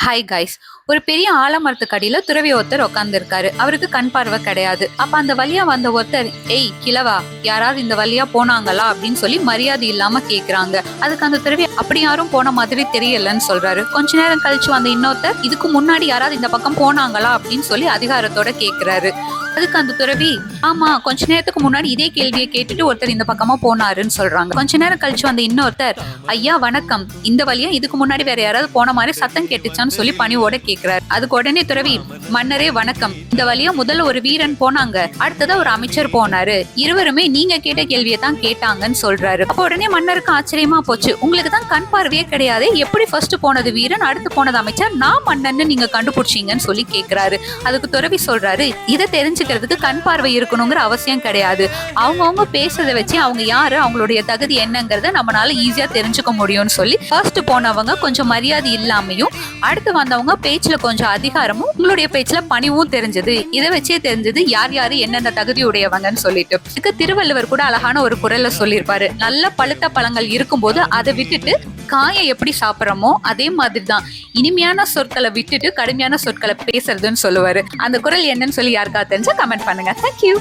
Hi guys. ஒரு பெரிய ஆலமரத்துக்கு அடியில துறவி ஒருத்தர் உட்கார்ந்துருக்காரு. அவருக்கு கண் பார்வை கிடையாது. அப்ப அந்த வழியா வந்த ஒருத்தர், ஏய் கிழவா, யாராவது இந்த வழியா போனாங்களா அப்படின்னு சொல்லி மரியாதை இல்லாம கேக்குறாங்க. அதுக்கு அந்த துறவி அப்படி யாரும் போன மாதிரி தெரியலன்னு சொல்றாரு. கொஞ்ச நேரம் கழிச்சு வந்த இன்னொருத்தர், இதுக்கு முன்னாடி யாராவது இந்த பக்கம் போனாங்களா அப்படின்னு சொல்லி அதிகாரத்தோட கேக்குறாரு. அதுக்கு அந்த துறவி, ஆமா, கொஞ்ச நேரத்துக்கு முன்னாடி இதே கேள்வியை கேட்டுட்டு ஒருத்தர் இந்த பக்கமா போனாருன்னு சொல்றாங்க. கொஞ்ச நேரம் கழிச்சு வந்த இன்னொருத்தர், ஐயா வணக்கம், இந்த வழியா இதுக்கு முன்னாடி வேற யாராவது போன மாதிரி சத்தம் கேட்டுச்சான்னு சொல்லி பணிவோட கேக்குறாரு. அதுக்கு உடனே துறவி, மன்னரே வணக்கம், இந்த வழியா முதல்ல ஒரு வீரன் போனாங்க, அடுத்ததா ஒரு அமைச்சர் போனாரு, இருவருமே நீங்க கேட்ட கேள்வியை தான் கேட்டாங்கன்னு சொல்றாரு. அப்ப உடனே மன்னருக்கு ஆச்சரியமா போச்சு. உங்களுக்கு தான் கண் பார்வையே கிடையாது, எப்படி ஃபர்ஸ்ட் போனது வீரன், அடுத்து போனது அமைச்சர், நான் மன்னன்னு நீங்க கண்டுபிடிச்சீங்கன்னு சொல்லி கேக்குறாரு. அதுக்கு துறவி சொல்றாரு, இதை தெரிஞ்சுக்கிறதுக்கு கண் பார்வை இருக்கணுங்கிற அவசியம் கிடையாது. அவங்கவுங்க பேசுறத வச்சு அவங்க யாரு, அவங்களுடைய தகுதி என்னங்கறத நம்மளால ஈஸியா தெரிஞ்சுக்க முடியும்னு சொல்லி ஃபர்ஸ்ட் போனவங்க கொஞ்சம் மரியாதை இல்லாமையும், அடுத்து வந்தவங்க பேச்சுல கொஞ்சம் அதிகாரமும், உங்களுடைய பேச்சுல பணிவும் தெரிஞ்சது. இதை வச்சே தெரிஞ்சது யார் யாரு என்னென்ன தகுதியுடையவங்கன்னு சொல்லிட்டு. இதுக்கு திருவள்ளுவர் கூட அழகான ஒரு குரல்ல சொல்லியிருப்பாரு, நல்ல பழுத்த பழங்கள் இருக்கும்போது அதை விட்டுட்டு காயை எப்படி சாப்பிட்றோமோ அதே மாதிரிதான் இனிமையான சொற்களை விட்டுட்டு கடுமையான சொற்களை பேசுறதுன்னு சொல்லுவாரு. அந்த குரல் என்னன்னு சொல்லி யாருக்கா தெரிஞ்சா கமெண்ட் பண்ணுங்க. தேங்க்யூ.